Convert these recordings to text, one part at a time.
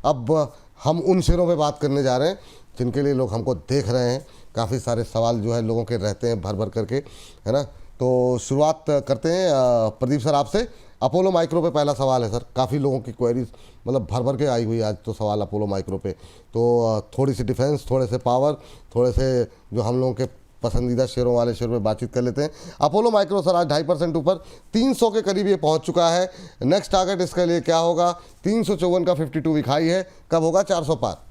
अब हम उन शेयरों पे बात करने जा रहे हैं जिनके लिए लोग हमको देख रहे हैं। काफ़ी सारे सवाल जो है लोगों के रहते हैं भर भर करके, है ना। तो शुरुआत करते हैं प्रदीप सर आपसे। अपोलो माइक्रो पे पहला सवाल है सर, काफ़ी लोगों की क्वेरीज मतलब भर भर के आई हुई आज तो सवाल अपोलो माइक्रो पे। तो थोड़ी सी डिफेंस, थोड़े से पावर, थोड़े से जो हम लोगों के पसंदीदा शेयरों वाले शेयर पे बातचीत कर लेते हैं। अपोलो माइक्रो सर आज 2.5% ऊपर 300 के करीब ये पहुंच चुका है। नेक्स्ट टारगेट इसके लिए क्या होगा? 354 का 52 वीक हाई है, कब होगा 400 पार?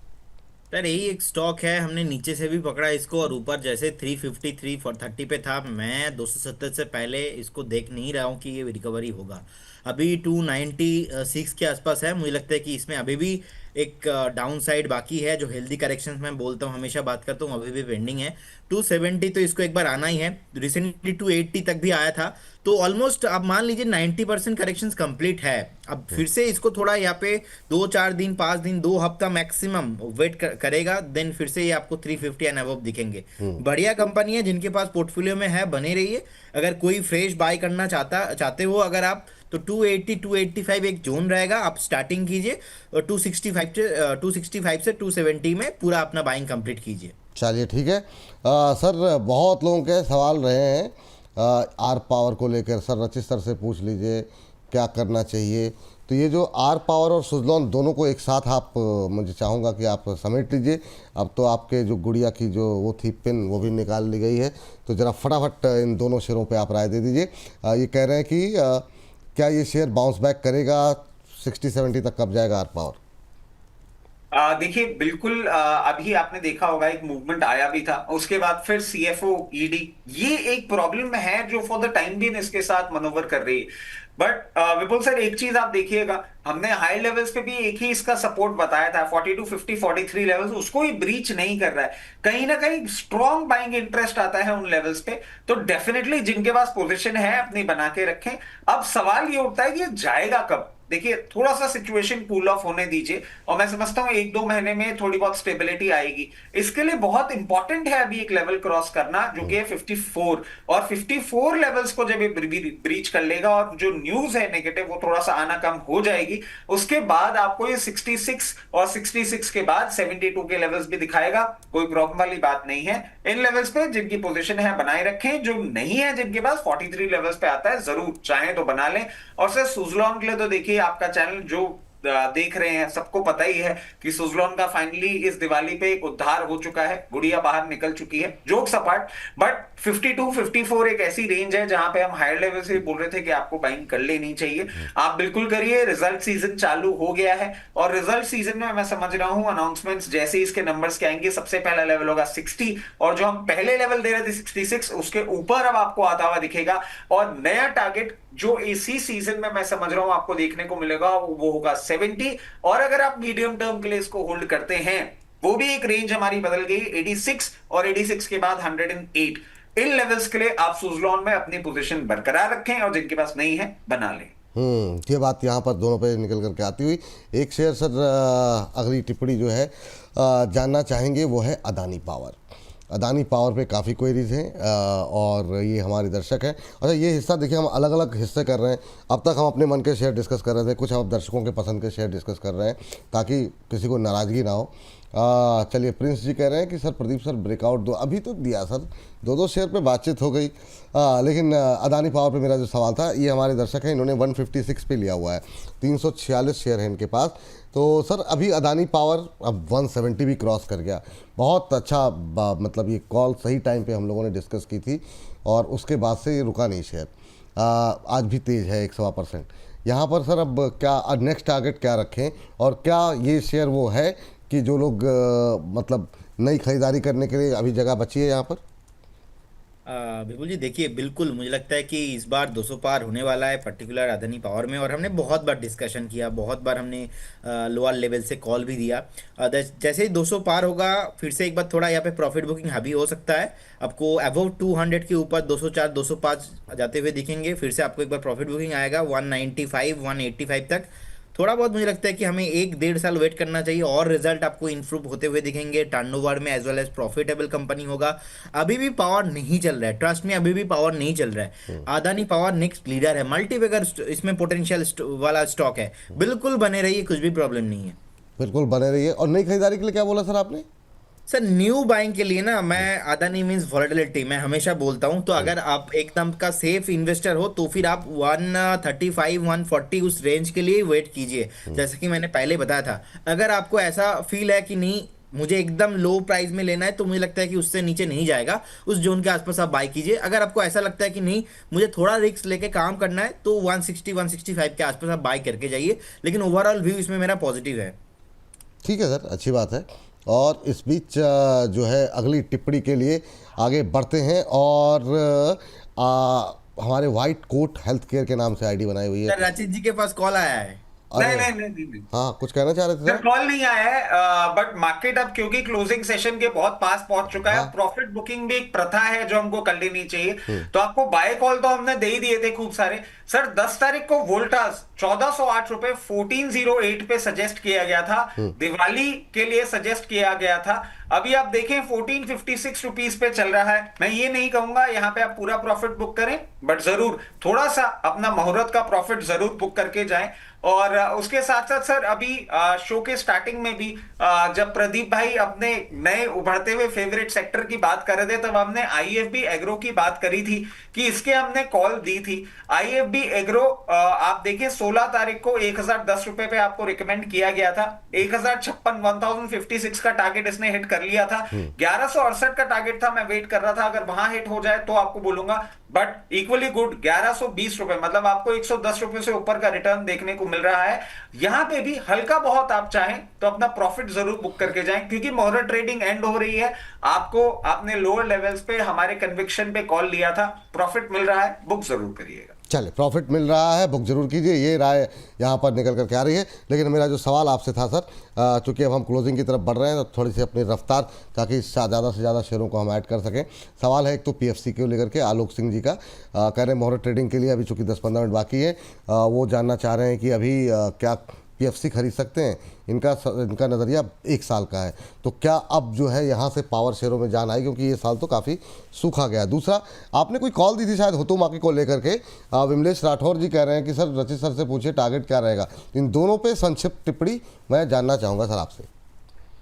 सर यही एक स्टॉक है, हमने नीचे से भी पकड़ा इसको और ऊपर जैसे 353 फॉर 30 पे था। मैं 270 से पहले इसको देख नहीं रहा हूँ कि ये रिकवरी होगा। अभी 296 के आसपास है, मुझे लगता है कि इसमें अभी भी एक डाउन साइड बाकी है। जो हेल्दी करेक्शन मैं बोलता हूँ, हमेशा बात करता हूँ, अभी भी पेंडिंग है। 270 तो इसको एक बार आना ही है। रिसेंटली 280 तक भी आया था। तो ऑलमोस्ट आप मान लीजिए 90% करेक्शन कंप्लीट है। अब फिर से इसको थोड़ा यहाँ पे 2-4 दिन, 5 दिन, 2 हफ्ता मैक्सिमम वेट करेगा, देन फिर से ये आपको 350 एंड अबव दिखेंगे। बढ़िया कंपनी है, जिनके पास पोर्टफोलियो में है बने रहिए। अगर कोई फ्रेश बाय करना चाहते हो अगर आप, तो 280 285 एक जोन रहेगा, आप स्टार्टिंग कीजिए। और 265 से 270 में पूरा अपना बाइंग कंप्लीट कीजिए। चलिए ठीक है। सर बहुत लोगों के सवाल रहे हैं आर पावर को लेकर। सर रचित सर से पूछ लीजिए क्या करना चाहिए। तो ये जो आर पावर और सुजलॉन दोनों को एक साथ आप मुझे चाहूँगा कि आप समेट लीजिए। अब तो आपके जो गुड़िया की जो वो थी पिन वो भी निकाल ली गई है, तो ज़रा फटाफट इन दोनों शेयरों पे आप राय दे दीजिए। ये कह रहे हैं कि क्या ये शेयर बाउंस बैक करेगा, 60-70 तक कब जाएगा आर पावर? देखिए बिल्कुल, अभी आपने देखा होगा एक मूवमेंट आया भी था, उसके बाद फिर सीएफओ ईडी, ये एक प्रॉब्लम है जो फॉर द टाइम बीइंग इसके साथ मनोवर कर रही है। बट विपुल सर एक चीज आप देखिएगा, हमने हाई लेवल्स पे भी एक ही इसका सपोर्ट बताया था, 4250 43 लेवल्स, उसको ही ब्रीच नहीं कर रहा है। कहीं ना कहीं स्ट्रॉन्ग बाइंग इंटरेस्ट आता है उन लेवल्स पे। तो डेफिनेटली जिनके पास पोजीशन है अपनी बना के रखें। अब सवाल ये उठता है कि ये जाएगा कब। देखिए थोड़ा सा सिचुएशन कूल ऑफ होने दीजिए, और मैं समझता हूं 1-2 महीने में थोड़ी बहुत स्टेबिलिटी आएगी। इसके लिए बहुत इंपॉर्टेंट है अभी एक लेवल क्रॉस करना, जो कि है 54। और 54 लेवल्स को जब ये ब्रीच कर लेगा और जो न्यूज है नेगेटिव वो थोड़ा सा आना कम हो जाएगी, उसके बाद आपको ये 66 और 66 के बाद 72 के लेवल्स भी दिखाएगा। कोई प्रॉब्लम वाली बात नहीं है। इन लेवल्स पे जिनकी पोजीशन है बनाए रखें, जो नहीं है जिनके पास 43 लेवल्स पे आता है जरूर चाहें तो बना लें। और सर सुजलॉन के लिए तो देखिए आपका चैनल जो देख रहे हैं सबको पता ही है कि सुजलॉन का फाइनली इस दिवाली पे एक उद्धार हो चुका है, गुड़िया बाहर निकल चुकी है, जोक्स अपार्ट। बट 52-54 एक ऐसी रेंज है जहां पे हम हायर लेवल से बोल रहे थे कि आपको बाइंग कर लेनी चाहिए। आप बिल्कुल करिए, रिजल्ट सीजन चालू हो गया है। और रिजल्ट सीजन में मैं समझ रहा हूं अनाउंसमेंट्स जैसे इसके नंबर्स के आएंगे, सबसे पहला लेवल होगा 60, और जो हम पहले लेवल दे रहे थे 66, उसके ऊपर अब आपको आता हुआ दिखेगा। और नया टारगेट जो इसी सीजन में मैं समझ रहा हूं आपको देखने को मिलेगा वो होगा 70। और अगर आप मीडियम टर्म के लिए इसको होल्ड करते हैं, वो भी एक रेंज हमारी बदल गई 86, और 86 के बाद 108। इन लेवल्स के लिए आप सुजलॉन में अपनी पोजीशन बरकरार रखें, और जिनके पास नहीं है बना लें। ये बात यहाँ पर दोनों पे निकल करके आती हुई। एक शेयर सर अगली टिप्पणी जो है जानना चाहेंगे वो है अदानी पावर। अदानी पावर पे काफ़ी क्वेरीज हैं और ये हमारे दर्शक हैं। अच्छा ये हिस्सा देखिए हम अलग अलग हिस्से कर रहे हैं। अब तक हम अपने मन के शेयर डिस्कस कर रहे थे, कुछ हम दर्शकों के पसंद के शेयर डिस्कस कर रहे हैं ताकि किसी को नाराज़गी ना हो। चलिए प्रिंस जी कह रहे हैं कि सर प्रदीप सर ब्रेकआउट दो, अभी तो दिया सर, दो शेयर पे बातचीत हो गई। लेकिन अदानी पावर पे मेरा जो सवाल था, ये हमारे दर्शक हैं, इन्होंने 156 पे लिया हुआ है, 346 शेयर हैं इनके पास। तो सर अभी अदानी पावर अब 170 भी क्रॉस कर गया। बहुत अच्छा मतलब ये कॉल सही टाइम पे हम लोगों ने डिस्कस की थी और उसके बाद से ये रुका नहीं शेयर। आज भी तेज़ है 1.25%। यहाँ पर सर अब क्या नेक्स्ट टारगेट क्या रखें, और क्या ये शेयर वो है कि जो लोग मतलब नई खरीदारी करने के लिए अभी जगह बची है यहाँ पर? बिल्कुल जी, देखिए बिल्कुल मुझे लगता है कि इस बार 200 पार होने वाला है पर्टिकुलर अदानी पावर में। और हमने बहुत बार डिस्कशन किया, बहुत बार हमने लोअर लेवल से कॉल भी दिया। जैसे ही 200 पार होगा फिर से एक बार थोड़ा यहाँ पे प्रॉफिट बुकिंग हावी हो सकता है। आपको अबव 200 के ऊपर 204 205 जाते हुए दिखेंगे। फिर से आपको एक बार प्रॉफिट बुकिंग आएगा 195 185 तक। थोड़ा बहुत मुझे लगता है कि हमें 1-1.5 साल वेट करना चाहिए और रिजल्ट आपको इंप्रूव होते हुए दिखेंगे टर्नओवर में, as well as profitable company होगा। अभी भी पावर नहीं चल रहा है, ट्रस्ट में अभी भी पावर नहीं चल रहा है। अदानी पावर नेक्स्ट लीडर है, मल्टीबैगर इसमें पोटेंशियल वाला स्टॉक है। बिल्कुल बने रहिए, कुछ भी प्रॉब्लम नहीं है। बिल्कुल बने रहिए। और नई खरीदारी के लिए क्या बोला सर आपने? सर न्यू बाइंग के लिए ना, मैं अदानी मीन्स वॉलेटिलिटी मैं हमेशा बोलता हूं, तो अगर आप एकदम का सेफ इन्वेस्टर हो तो फिर आप 135 140 उस रेंज के लिए वेट कीजिए। जैसे कि मैंने पहले बताया था, अगर आपको ऐसा फील है कि नहीं मुझे एकदम लो प्राइस में लेना है, तो मुझे लगता है कि उससे नीचे नहीं जाएगा, उस जोन के आसपास आप बाय कीजिए। अगर आपको ऐसा लगता है कि नहीं मुझे थोड़ा रिस्क लेके काम करना है, तो 160 165 के आसपास आप बाय करके जाइए। लेकिन ओवरऑल व्यू इसमें मेरा पॉजिटिव है। ठीक है सर, अच्छी बात है। और इस बीच जो है अगली टिप्पणी के लिए आगे बढ़ते हैं। और हमारे वाइट कोट हेल्थ केयर के नाम से आईडी बनाई हुई है। सर रचित जी के पास कॉल आया है। नहीं अरे नहीं नहीं नहीं नहीं। हाँ, कुछ कहना चाह रहे थे सर सर? कॉल नहीं आया है, बट मार्केट अब क्योंकि क्लोजिंग सेशन के बहुत पास पहुंच चुका है, हाँ। प्रॉफिट बुकिंग भी एक प्रथा है जो हमको कर लेनी चाहिए। तो आपको बाय कॉल तो हमने दे ही दिए थे खूब सारे। सर 10 तारीख को वोल्टास 1408 रुपए 1408 पे सजेस्ट किया गया था, दिवाली के लिए सजेस्ट किया गया था। अभी आप देखें 1456 रुपीस पे चल रहा है। मैं ये नहीं कहूंगा यहां पे आप पूरा प्रॉफिट बुक करें, बट जरूर थोड़ा सा अपना मुहूर्त का प्रॉफिट जरूर बुक करके जाएं। और उसके साथ साथ सर अभी शो के स्टार्टिंग में भी जब प्रदीप भाई अपने नए उभरते हुए फेवरेट सेक्टर की बात कर रहे थे, तब हमने आईएफबी एग्रो की बात करी थी कि इसके हमने कॉल दी थी। आईएफबी एग्रो आप देखिए 16 तारीख को 1010 रुपए पे आपको रिकमेंड किया गया था। 1056 का टारगेट इसने हिट कर लिया था। 1168 का टारगेट था, मैं वेट कर रहा था अगर वहां हिट हो जाए तो आपको बोलूंगा, बट इक्वली गुड 1120 रुपए, मतलब आपको 110 रुपए से ऊपर का रिटर्न देखने को मिल रहा है। यहां पे भी हल्का बहुत आप चाहें तो अपना प्रॉफिट जरूर बुक करके जाएं, क्योंकि मोहर ट्रेडिंग एंड हो रही है। आपको आपने लोअर लेवल्स पे हमारे कन्विक्शन पे कॉल लिया था, प्रॉफिट मिल रहा है, बुक जरूर करिएगा। चले, प्रॉफिट मिल रहा है, बुक जरूर कीजिए, ये राय यहाँ पर निकल करके आ रही है। लेकिन मेरा जो सवाल आपसे था सर, चूँकि अब हम क्लोजिंग की तरफ बढ़ रहे हैं तो थोड़ी सी अपनी रफ्तार, ताकि ज़्यादा से ज़्यादा शेयरों को हम ऐड कर सकें। सवाल है एक तो पीएफसी को लेकर के आलोक सिंह जी का, कह रहे हैं मोहर ट्रेडिंग के लिए अभी चूँकि 10-15 मिनट बाकी है, वो जानना चाह रहे हैं कि अभी क्या पीएफसी खरीद सकते हैं। इनका नज़रिया 1 साल का है, तो क्या अब जो है यहाँ से पावर शेयरों में जान आई, क्योंकि ये साल तो काफ़ी सूखा गया। दूसरा, आपने कोई कॉल दी थी शायद हुतुमाकी को लेकर के, विमलेश राठौर जी कह रहे हैं कि सर रचित सर से पूछिए टारगेट क्या रहेगा। इन दोनों पे संक्षिप्त टिप्पणी मैं जानना चाहूँगा सर आपसे।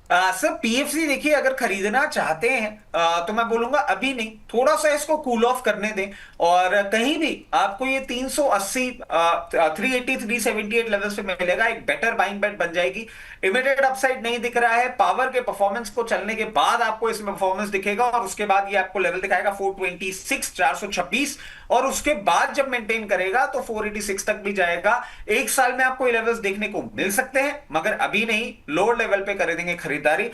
सर पीएफसी देखिए, अगर खरीदना चाहते हैं तो मैं बोलूंगा अभी नहीं, थोड़ा सा इसको कूल ऑफ करने दें। और कहीं भी आपको ये 380 380 378 लेवल्स पे मिलेगा, एक बेटर बाइंग बेट बन जाएगी। इमीडिएट अपसाइड नहीं दिख रहा है, पावर के परफॉर्मेंस को चलने के बाद आपको इसमें परफॉर्मेंस दिखेगा, और उसके बाद ये आपको लेवल दिखाएगा 426 426, और उसके बाद जब मेंटेन करेगा तो 486 तक भी जाएगा। 1 साल में आपको ये लेवल्स देखने को मिल सकते हैं, मगर अभी नहीं, लोअर लेवल पे कर देंगे खरीदारी।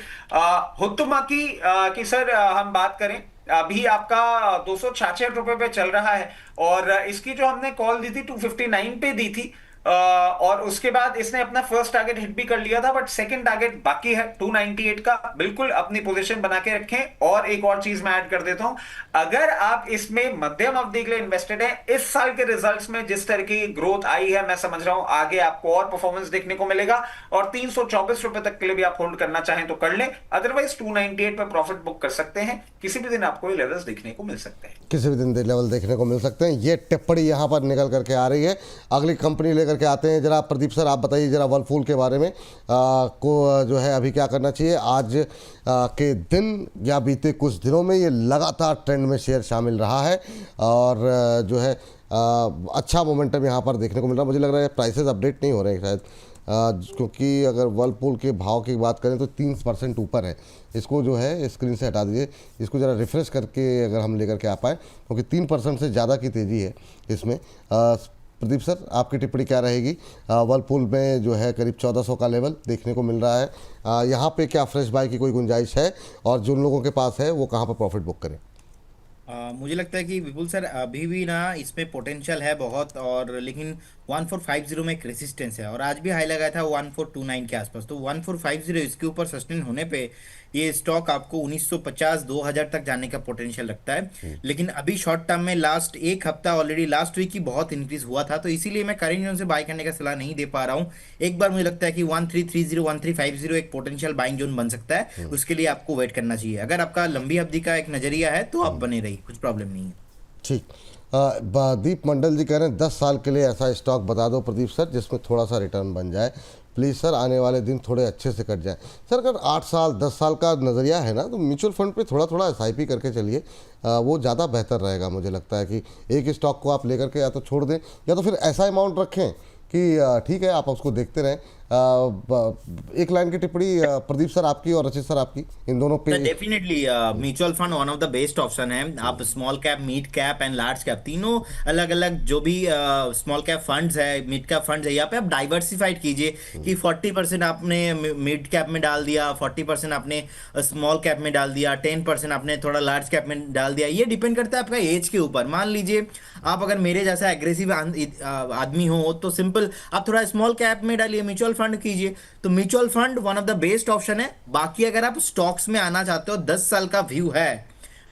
हुतुमाकी की सर हम बात करें, अभी आपका 266 रुपए पे चल रहा है, और इसकी जो हमने कॉल दी थी 259 पे दी थी, और उसके बाद इसने अपना फर्स्ट टारगेट हिट भी कर लिया था, बट सेकंड टारगेट बाकी है 298 का। बिल्कुल अपनी पोजीशन बना के रखें। और एक और चीज मैं ऐड कर देता हूं, अगर आप इसमें मध्यम अवधि के लिए इन्वेस्टेड हैं, इस साल के रिजल्ट्स में जिस तरह की ग्रोथ आई है, मैं समझ रहा हूं आगे आपको और परफॉर्मेंस देखने को मिलेगा, और 324 रुपए तक के लिए भी आप होल्ड करना चाहें तो कर लें, अदरवाइज 298 पे प्रॉफिट बुक कर सकते हैं। किसी भी दिन आपको ये लेवल्स देखने को मिल सकते हैं, किसी भी दिन लेवल देखने को मिल सकते हैं। ये टिप्पणी यहाँ पर निकल करके आ रही है। अगली कंपनी लेकर के आते हैं। जरा प्रदीप सर आप बताइए जरा वर्लपूल के बारे में, को जो है अभी क्या करना चाहिए। आज के दिन या बीते कुछ दिनों में ये लगातार ट्रेंड में शेयर शामिल रहा है, और जो है अच्छा मोमेंटम यहाँ पर देखने को मिल रहा है। मुझे लग रहा है प्राइसेस अपडेट नहीं हो रहे हैं शायद, क्योंकि अगर वर्लपूल के भाव की बात करें तो 3% ऊपर है। इसको जो है स्क्रीन से हटा दीजिए, इसको ज़रा रिफ्रेश करके अगर हम लेकर के आ पाएँ, क्योंकि 3% से ज़्यादा की तेज़ी है इसमें। प्रदीप सर आपकी टिप्पणी क्या रहेगी। वर्लपूल में जो है करीब 1400 का लेवल देखने को मिल रहा है, यहाँ पे क्या फ्रेश बाय की कोई गुंजाइश है, और जिन लोगों के पास है वो कहाँ पर प्रॉफिट बुक करें। मुझे लगता है कि विपुल सर अभी भी ना इसमें पोटेंशियल है बहुत, और लेकिन 1450 में एक रेसिस्टेंस है, और आज भी हाई लगाया था 1429 के आसपास। तो 1450 इसके ऊपर सस्टेन होने पे ये स्टॉक आपको 1950 2000 तक जाने का पोटेंशियल लगता है। लेकिन अभी शॉर्ट टर्म में लास्ट एक हफ्ता ऑलरेडी लास्ट वीक ही बहुत इंक्रीज हुआ था, तो इसीलिए मैं करेंट जोन से बाय करने का सलाह नहीं दे पा रहा हूँ। एक बार मुझे लगता है कि 1330 1350 एक पोटेंशियल बाइंग जोन बन सकता है, उसके लिए आपको वेट करना चाहिए। अगर आपका लंबी अवधि का एक नजरिया है तो आप बने रहिए, कुछ प्रॉब्लम नहीं है। ठीक। दीप मंडल जी कह रहे हैं 10 साल के लिए ऐसा स्टॉक बता दो प्रदीप सर जिसमें थोड़ा सा रिटर्न बन जाए। प्लीज़ सर आने वाले दिन थोड़े अच्छे से कट जाएं। सर अगर 8 साल 10 साल का नज़रिया है ना, तो म्यूचुअल फंड पे थोड़ा थोड़ा SIP करके चलिए, वो ज़्यादा बेहतर रहेगा। मुझे लगता है कि एक स्टॉक को आप लेकर के या तो छोड़ दें या तो फिर ऐसा अमाउंट रखें कि ठीक है आप उसको देखते रहें। एक लाइन की टिप्पणी प्रदीप सर आपकी और रचित सर आपकी, इन दोनों पे। Definitely mutual fund one of the best option है। आप small cap, mid cap and large cap तीनों अलग अलग जो भी स्मॉल कैप फंड्स है, मिड कैप फंड्स है, यहाँ पे आप डाइवर्सिफाइड कीजिए कि 40% आपने मिड कैप में डाल दिया, 40% आपने स्मॉल कैप में डाल दिया, 10% आपने थोड़ा लार्ज कैप में डाल दिया। ये डिपेंड करता है आपका एज के ऊपर। मान लीजिए आप अगर मेरे जैसा एग्रेसिव आदमी हो तो सिंपल आप थोड़ा स्मॉल कैप में डालिए, म्यूचुअल फंड कीजिए। तो mutual fund one of the best option है। बाकी अगर आप स्टॉक्स में आना चाहते हो, 10 साल का व्यू है,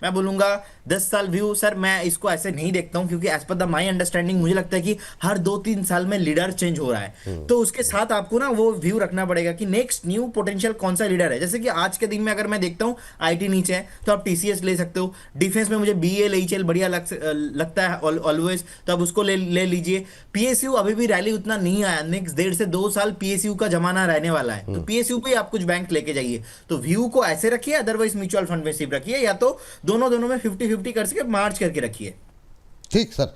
मैं बोलूंगा 10 साल व्यू। सर मैं इसको ऐसे नहीं देखता हूं क्योंकि as per the my understanding मुझे लगता है कि हर 2-3 साल में लीडर चेंज हो रहा है, तो उसके साथ आपको ना वो व्यू रखना पड़ेगा कि नेक्स्ट न्यू पोटेंशियल कौन सा लीडर है। जैसे कि आज के दिन में अगर मैं देखता हूं IT नीचे है तो आप TCS ले सकते हो। डिफेंस में मुझे BEL HL बढ़िया लगता है ऑलवेज, तो आप उसको ले लीजिए। PSU अभी भी रैली उतना नहीं आया, नेक्स्ट 1.5 से 2 साल PSU का जमाना रहने वाला है, तो PSU पे आप कुछ बैंक लेके जाइए। तो व्यू को ऐसे रखिए, अदरवाइज म्यूचुअल फंड में सिर्फ रखिए, या तो दोनों में 50-50 कर सके मार्च करके रखिए। ठीक सर,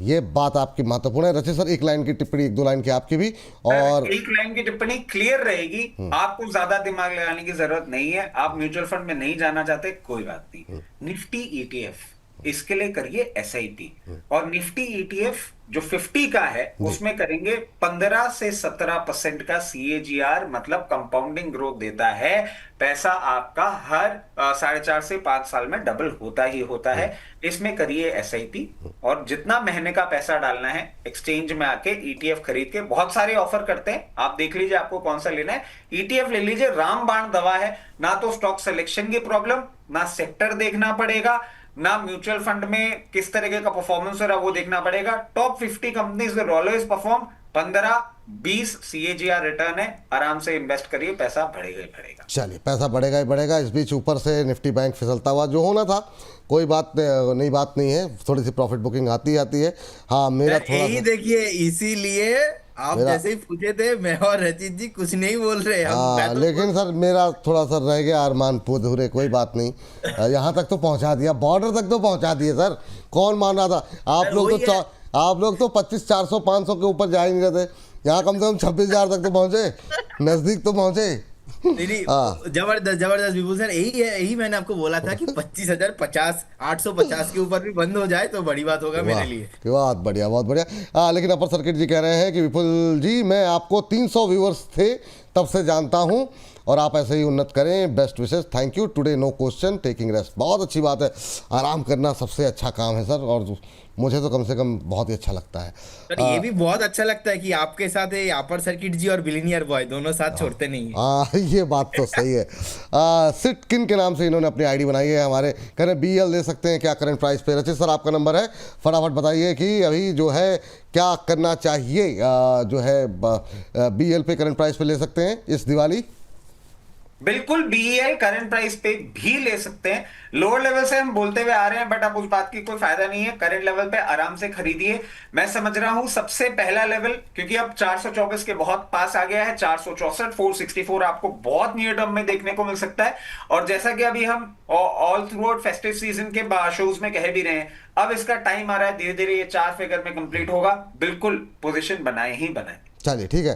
ये बात आपकी महत्वपूर्ण है। रचित सर एक लाइन की टिप्पणी, 1-2 लाइन की आपकी भी, और एक लाइन की टिप्पणी क्लियर रहेगी। आपको ज्यादा दिमाग लगाने की जरूरत नहीं है। आप म्यूचुअल फंड में नहीं जाना चाहते, कोई बात नहीं। निफ्टी ETF इसके लिए करिए SIP, और निफ्टी ETF जो 50 का है उसमें करेंगे 15 से 17% का CAGR, मतलब कंपाउंडिंग ग्रोथ देता है। पैसा आपका हर 4.5 से 5 साल में डबल होता ही होता है। इसमें करिए SIP, और जितना महीने का पैसा डालना है एक्सचेंज में आके ETF खरीद के, बहुत सारे ऑफर करते हैं, आप देख लीजिए आपको कौन सा लेना है। ETF ले लीजिए, रामबाण दवा है। ना तो स्टॉक सिलेक्शन की प्रॉब्लम, ना सेक्टर देखना पड़ेगा, ना म्यूचुअल फंड में किस तरीके का परफॉर्मेंस हो रहा है वो देखना पड़ेगा। Top 50 companies will always perform. 15-20 CAGR return है, आराम से इन्वेस्ट करिए, पैसा बढ़ेगा ही बढ़ेगा। चलिए पैसा बढ़ेगा ही बढ़ेगा। इस बीच ऊपर से निफ्टी बैंक फिसलता हुआ जो होना था, कोई बात नहीं है, थोड़ी सी प्रॉफिट बुकिंग आती है। हाँ मेरा थोड़ा यही देखिए, इसीलिए आप जैसे ही पूछे थे मैं और रचित जी कुछ नहीं बोल रहे हम। लेकिन सर मेरा थोड़ा सा रह गया अरमान पूरे, कोई बात नहीं। यहाँ तक तो पहुँचा दिया, बॉर्डर तक तो पहुँचा दिए सर। कौन मान रहा था? आप लोग तो 25, 400, 500 के ऊपर जा ही नहीं रहे थे। यहाँ कम से कम 26,000 तक तो पहुँचे, नजदीक तो पहुँचे। जबरदस्त विपुल सर, यही मैंने आपको बोला था कि 25,050, 850 के ऊपर भी बंद हो जाए तो बड़ी बात होगा मेरे लिए। बहुत बढ़िया। लेकिन अपर सर्किट जी कह रहे हैं कि विपुल जी मैं आपको 300 व्यूअर्स थे तब से जानता हूं, और आप ऐसे ही उन्नत करें, best wishes, thank you. Today no question, taking rest. बहुत अच्छी बात है, आराम करना सबसे अच्छा काम है सर, और मुझे तो कम से कम बहुत ही अच्छा लगता है सर। ये भी बहुत अच्छा लगता है कि आपके साथ अपर सर्किट जी और बिलियनियर बॉय दोनों साथ छोड़ते नहीं है। ये बात तो सही है। सिटकिन के नाम से इन्होंने अपनी आईडी बनाई है। हमारे करें BL दे सकते हैं क्या करंट प्राइस पे? रचित सर आपका नंबर है, फटाफट बताइए कि अभी जो है क्या करना चाहिए। जो है BL पे करंट प्राइस पे ले सकते हैं इस दिवाली? बिल्कुल BEL करंट प्राइस पे भी ले सकते हैं। लोअर लेवल से हम बोलते हुए आ रहे हैं, बट अब उस बात की कोई फायदा नहीं है। करंट लेवल पे आराम से खरीदिए। मैं समझ रहा हूं सबसे पहला लेवल, क्योंकि अब 424 के बहुत पास आ गया है, 464, 464 आपको बहुत नियर टर्म में देखने को मिल सकता है। और जैसा कि अभी हम all through out festive season के शोज में कह भी रहे हैं, अब इसका टाइम आ रहा है, धीरे धीरे ये 4 फिगर में कंप्लीट होगा। बिल्कुल पोजीशन बनाए ही बनाए। चलिए ठीक है,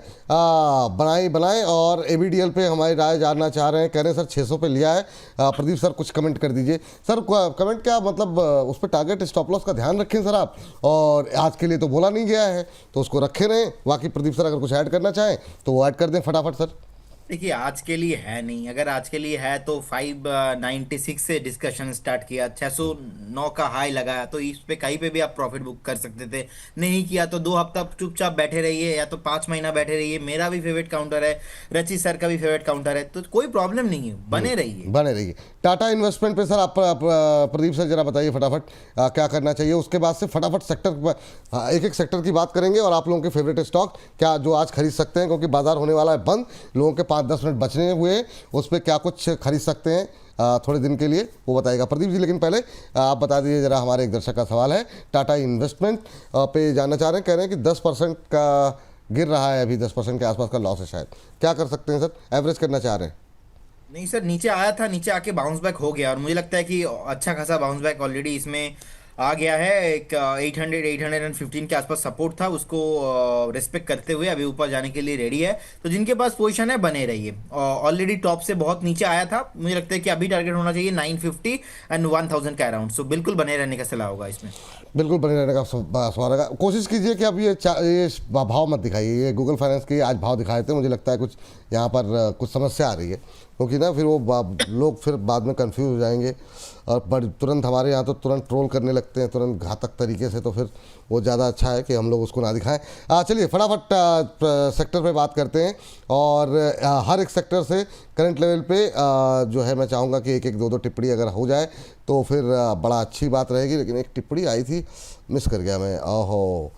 बनाएं। और ABDL पे हमारी राय जानना चाह रहे हैं, कह रहे हैं सर 600 पे लिया है। प्रदीप सर कुछ कमेंट कर दीजिए सर। कमेंट क्या मतलब, उस पर टारगेट स्टॉप लॉस का ध्यान रखें सर आप, और आज के लिए तो बोला नहीं गया है तो उसको रखे रहें। बाकी प्रदीप सर अगर कुछ ऐड करना चाहें तो वो ऐड कर दें फटाफट सर। देखिए आज के लिए है नहीं, अगर आज के लिए है तो 596 से डिस्कशन स्टार्ट किया, 609 का हाई लगाया, तो इस पे कहीं पे भी आप प्रॉफिट बुक कर सकते थे। नहीं किया तो 2 हफ्ता चुपचाप बैठे रहिए, या तो 5 महीना बैठे रहिए। मेरा भी फेवरेट काउंटर है, रचित सर का भी फेवरेट काउंटर है, तो कोई प्रॉब्लम नहीं है, बने रहिए। टाटा इन्वेस्टमेंट पे सर आप प्रदीप सर जरा बताइए फटाफट क्या करना चाहिए। उसके बाद से फटाफट सेक्टर, एक सेक्टर की बात करेंगे, और आप लोगों के फेवरेट स्टॉक क्या जो आज खरीद सकते हैं, क्योंकि बाजार होने वाला है बंद, लोगों के 5-10 मिनट बचने हुए, उस पर क्या कुछ खरीद सकते हैं थोड़े दिन के लिए, वो बताएगा प्रदीप जी। लेकिन पहले आप बता दीजिए जरा, हमारे एक दर्शक का सवाल है, टाटा इन्वेस्टमेंट पे जानना चाह रहे हैं, कह रहे हैं कि 10% का गिर रहा है, अभी 10% के आसपास का लॉस है शायद। क्या कर सकते हैं सर, एवरेज करना चाह रहे हैं? नहीं सर, नीचे आया था, नीचे आके बाउंस बैक हो गया और मुझे लगता है कि अच्छा खासा बाउंस बैक ऑलरेडी इसमें आ गया है। एक 800 815 के आसपास सपोर्ट था, उसको रिस्पेक्ट करते हुए अभी ऊपर जाने के लिए रेडी है। तो जिनके पास पोजीशन है बने रहिए। ऑलरेडी टॉप से बहुत नीचे आया था, मुझे लगता है कि अभी टारगेट होना चाहिए 950 एंड 1000 का अराउंड। सो बिल्कुल बने रहने का सलाह होगा इसमें। बिल्कुल बने रहने का सवाल है। कोशिश कीजिए कि अब ये भाव मत दिखाइए। ये गूगल फाइनेंस के आज भाव दिखाए थे, मुझे लगता है कुछ यहाँ पर कुछ समस्या आ रही है, क्योंकि ना फिर वो लोग फिर बाद में कंफ्यूज हो जाएंगे और तुरंत हमारे यहाँ तो तुरंत ट्रोल करने लगते हैं तुरंत घातक तरीके से। तो फिर वो ज़्यादा अच्छा है कि हम लोग उसको ना दिखाएं। चलिए फटाफट सेक्टर पे बात करते हैं और हर एक सेक्टर से करंट लेवल पे जो है मैं चाहूँगा कि एक एक दो दो टिप्पणी अगर हो जाए तो फिर बड़ा अच्छी बात रहेगी। लेकिन एक टिप्पणी आई थी, मिस कर गया मैं। ओहो,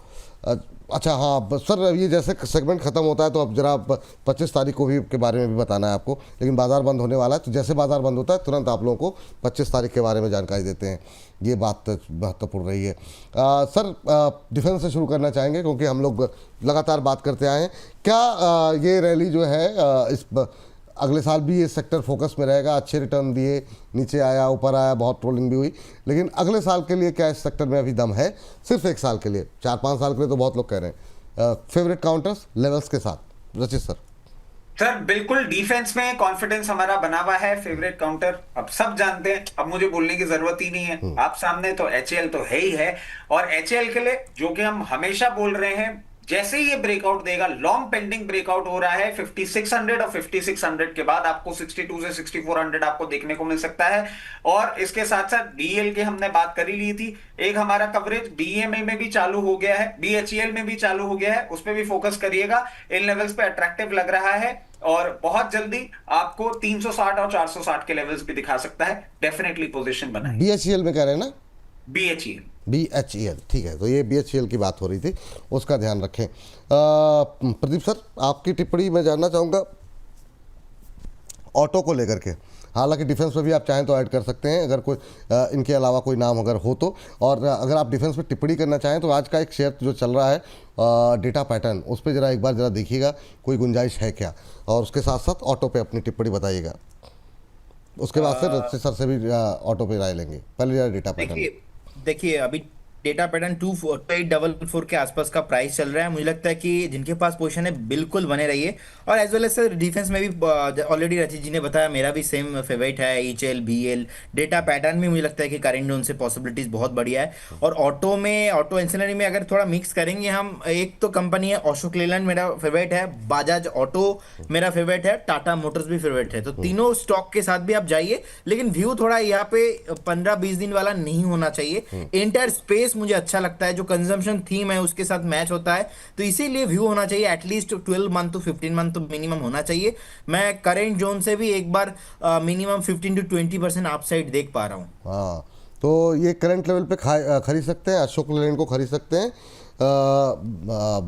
अच्छा हाँ सर, ये जैसे सेगमेंट ख़त्म होता है तो अब जरा 25 तारीख को भी के बारे में भी बताना है आपको। लेकिन बाज़ार बंद होने वाला है, तो जैसे बाज़ार बंद होता है तुरंत आप लोगों को 25 तारीख के बारे में जानकारी देते हैं। ये बात महत्वपूर्ण रही है। सर, डिफेंस से शुरू करना चाहेंगे क्योंकि हम लोग लगातार बात करते आए हैं। क्या ये रैली जो है इस अगले साल भी ये सेक्टर फोकस में रहेगा? अच्छे रिटर्न दिए, नीचे आया, ऊपर आया, बहुत ट्रोलिंग भी हुई, लेकिन अगले साल के लिए क्या इस सेक्टर में अभी दम है? सिर्फ एक साल के लिए, 4-5 साल के लिए तो बहुत लोग कह रहे हैं। फेवरेट काउंटर्स लेवल्स के साथ रचित सर। सर बिल्कुल डिफेंस में कॉन्फिडेंस हमारा बना हुआ है। फेवरेट काउंटर अब सब जानते हैं, अब मुझे बोलने की जरूरत ही नहीं है आप सामने। तो एचएल तो है ही है। और एचएल के लिए जो कि हम हमेशा बोल रहे हैं, जैसे ही ये ब्रेकआउट देगा, लॉन्ग पेंडिंग ब्रेकआउट हो रहा है 5600 और 5600 के बाद आपको 62 से 6400 आपको देखने को मिल सकता है। और इसके साथ साथ बीएल की हमने बात कर ही ली थी। एक हमारा कवरेज बीएमए में भी चालू हो गया है, बीएचईएल में भी चालू हो गया है, उस पर भी फोकस करिएगा। इन लेवल्स पे अट्रैक्टिव लग रहा है और बहुत जल्दी आपको 360 और 460 के लेवल्स भी दिखा सकता है। डेफिनेटली पोजीशन बनाए। बीएचईएल में कह रहे हैं ना? बीएचईएल, BHEL, ठीक है। तो ये BHEL की बात हो रही थी, उसका ध्यान रखें। प्रदीप सर, आपकी टिप्पणी मैं जानना चाहूँगा ऑटो को लेकर के। हालांकि डिफेंस में भी आप चाहें तो ऐड कर सकते हैं अगर कोई इनके अलावा कोई नाम अगर हो तो। और अगर आप डिफेंस में टिप्पणी करना चाहें तो आज का एक शेयर जो चल रहा है डेटा पैटर्न, उस पर ज़रा एक बार ज़रा देखिएगा कोई गुंजाइश है क्या, और उसके साथ साथ ऑटो पे अपनी टिप्पणी बताइएगा। उसके बाद फिर रचित सर से भी ऑटो पे राय लेंगे। पहले जरा डेटा पैटर्न देखिए अभी डेटा पैटर्न 2844 के आसपास का प्राइस चल रहा है। मुझे लगता है कि जिनके पास पोजीशन है बिल्कुल बने रहिए। और as well as sir defence में भी ऑलरेडी रचित जी ने बताया, मेरा भी सेम फेवरेट है EHL BL। डेटा पैटर्न में मुझे लगता है कि करेंट जोन से पॉसिबिलिटीज बहुत बढ़िया है। और ऑटो में, ऑटो इंसनरी में अगर थोड़ा मिक्स करेंगे हम, एक तो कंपनी है अशोक लेलैंड मेरा फेवरेट है, बजाज ऑटो मेरा फेवरेट है, टाटा मोटर्स भी फेवरेट है। तो तीनों स्टॉक के साथ भी आप जाइए, लेकिन व्यू थोड़ा यहाँ पे 15-20 दिन वाला नहीं होना चाहिए। एंटायर स्पेस मुझे अच्छा लगता है, जो कंजम्पशन थीम है उसके साथ मैच होता है, तो इसीलिए व्यू होना चाहिए एटलीस्ट 12 मंथ to 15 मंथ तो मिनिमम होना चाहिए। मैं करेंट जोन से भी एक बार मिनिमम 15 to 20% अपसाइड देख पा रहा हूँ। हाँ, तो ये करंट लेवल पे खरीद सकते हैं, अशोक लेलैंड को खरीद सकते हैं,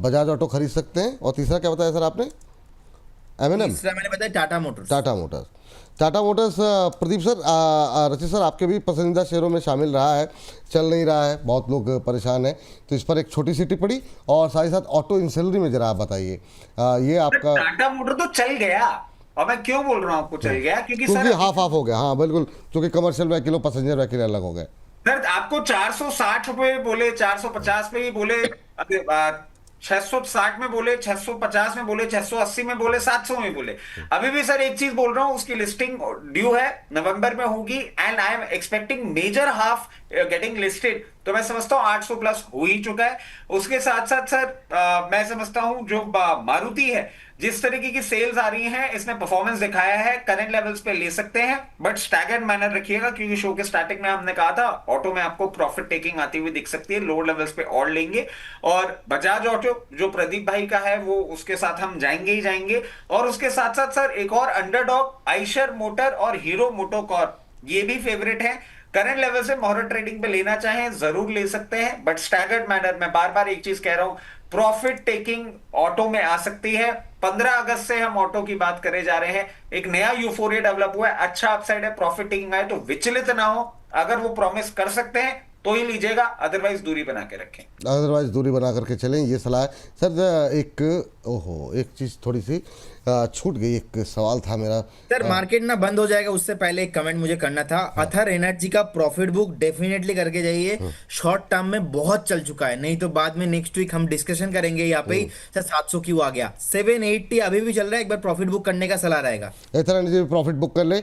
बजाज ऑटो खरीद सकते हैं, और तीसरा क्या बताया सर आपने? M&M? तीसरा मैंने बताया Tata Motors. Tata Motors. Pradeep sir, रचित सर, आपके भी पसंदीदा शेयरों में शामिल रहा है, चल नहीं रहा है, बहुत लोग परेशान हैं, तो इस पर एक छोटी सी टिप्पणी, और साथ ही साथ ऑटो इंसनरी में जरा आप बताइए। ये आपका टाटा मोटर तो चल गया, और मैं क्यों बोल रहा हूं आपको चल गया, क्योंकि सर हाफ हाफ हो गया। हाँ बिल्कुल, क्योंकि कमर्शियल व्हीकल और पैसेंजर व्हीकल अलग हो गए। सर आपको 460 रुपए बोले, 450 पे ही बोले, 660 में बोले, 650 में बोले, 680 में बोले, 700 में बोले। अभी भी सर एक चीज बोल रहा हूं, उसकी लिस्टिंग ड्यू है, नवंबर में होगी, and I am expecting major half getting listed. तो मैं समझता हूं 800 प्लस हो ही चुका है। उसके साथ साथ सर मैं समझता हूं जो मारुति है, जिस तरीके की सेल्स आ रही हैं, इसने परफॉर्मेंस दिखाया है, करंट लेवल्स पे ले सकते हैं, बट स्टैगर्ड मैनर रखिएगा, क्योंकि शो के स्टार्टिंग में हमने कहा था ऑटो में आपको प्रॉफिट टेकिंग आती हुई दिख सकती है, लोअर लेवल्स पे और लेंगे। और बजाज ऑटो जो प्रदीप भाई का है, वो उसके साथ हम जाएंगे ही जाएंगे। और उसके साथ साथ सर एक और अंडरडॉग, आइशर मोटर और हीरो मोटोकॉर्प, ये भी फेवरेट है। करंट लेवल से मोहर ट्रेडिंग पे लेना चाहें जरूर ले सकते हैं, बट स्टैगर्ड मैनर में बार बार एक चीज कह रहा हूं, प्रॉफिट टेकिंग ऑटो में आ सकती है। 15 अगस्त से हम ऑटो की बात करे जा रहे हैं, एक नया यूफोरिया डेवलप हुआ है, अच्छा अपसाइड है, प्रॉफिट टेकिंग आए तो विचलित ना हो। अगर वो प्रॉमिस कर सकते हैं तो ही लीजिएगा, अदरवाइज दूरी बना के रखें। अदरवाइज दूरी बना करके चलें, ये सलाह है सर। एक चीज़ थोड़ी सी छूट गई, एक सवाल था मेरा। सर मार्केट ना बंद हो जाएगा उससे पहले एक कमेंट मुझे करना था। अथर एनर्जी का प्रॉफिट बुक डेफिनेटली करके जाइए, शॉर्ट टर्म में बहुत चल चुका है, नहीं तो बाद में नेक्स्ट वीक हम डिस्कशन करेंगे यहाँ पे ही। सर 700 क्यों आ गया, 780 अभी भी चल रहा है, एक बार प्रॉफिट बुक करने का सलाह रहेगा। एथर एनर्जी प्रॉफिट बुक कर ले,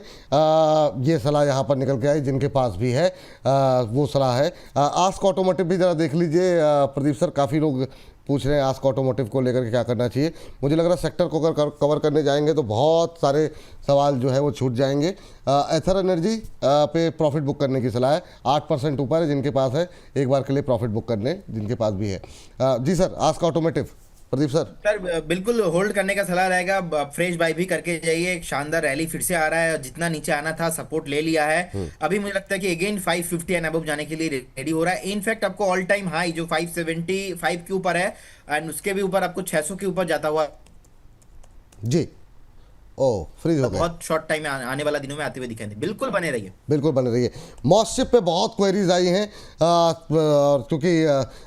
ये सलाह यहाँ पर निकल के आई, जिनके पास भी है वो सलाह है। आस्क ऑटोमोटिव भी ज़रा देख लीजिए प्रदीप सर, काफ़ी लोग पूछ रहे हैं आस्क ऑटोमोटिव को लेकर के क्या करना चाहिए। मुझे लग रहा है सेक्टर को अगर कवर करने जाएंगे तो बहुत सारे सवाल जो है वो छूट जाएंगे। एथर एनर्जी पे प्रॉफिट बुक करने की सलाह है, 8% ऊपर है जिनके पास है, एक बार के लिए प्रॉफिट बुक करने जिनके पास भी है। जी sir, ask automotive Pradeep sir. Sir बिल्कुल होल्ड करने का सलाह रहेगा, फ्रेश बाय भी करके जाइए। एक शानदार रैली फिर से आ रहा है, जितना नीचे आना था सपोर्ट ले लिया है। अभी मुझे लगता है कि अगेन 550 एंड अबव जाने के लिए रेडी हो रहा है। इनफैक्ट आपको ऑल टाइम हाई जो 575 के ऊपर है एंड उसके भी ऊपर आपको 600 के ऊपर जाता हुआ जी, ओ फ्रीज हो गया, बहुत शॉर्ट टाइम में आने वाला दिनों में आते हुए दिखाई दे। बिल्कुल बने रहिए, बिल्कुल बने रहिए। मॉसशिप पे बहुत क्वेरीज आई हैं और क्योंकि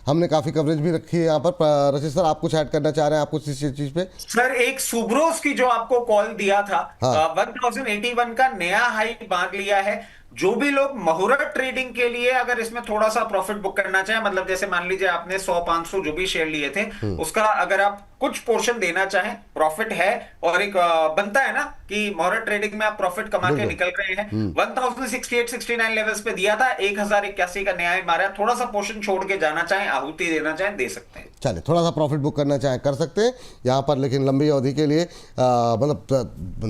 हमने काफ़ी कवरेज भी रखी है यहाँ पर। रशीद सर, आप कुछ ऐड करना चाह रहे हैं, आप कुछ इस चीज़ पे? सर एक सुब्रोस की जो आपको कॉल दिया था, हाँ। 1081 का नया हाई बांध लिया है। जो भी लोग मुहूर्त ट्रेडिंग के लिए अगर इसमें थोड़ा सा प्रॉफिट बुक करना चाहे, मतलब जैसे मान लीजिए आपने 100-500 जो भी शेयर लिए थे उसका अगर आप कुछ पोर्शन देना चाहें, प्रॉफिट है और एक बनता है ना कि मुहूर्त ट्रेडिंग में आप प्रॉफिट कमा के निकल रहे हैं। 1068-69 लेवल्स पे दिया था, 1081 का नया मारा, थोड़ा सा पोर्शन छोड़ के जाना चाहें, आहुति देना चाहें, दे सकते हैं। चलिए, थोड़ा सा प्रॉफिट बुक करना चाहें कर सकते हैं यहाँ पर, लेकिन लंबी अवधि के लिए मतलब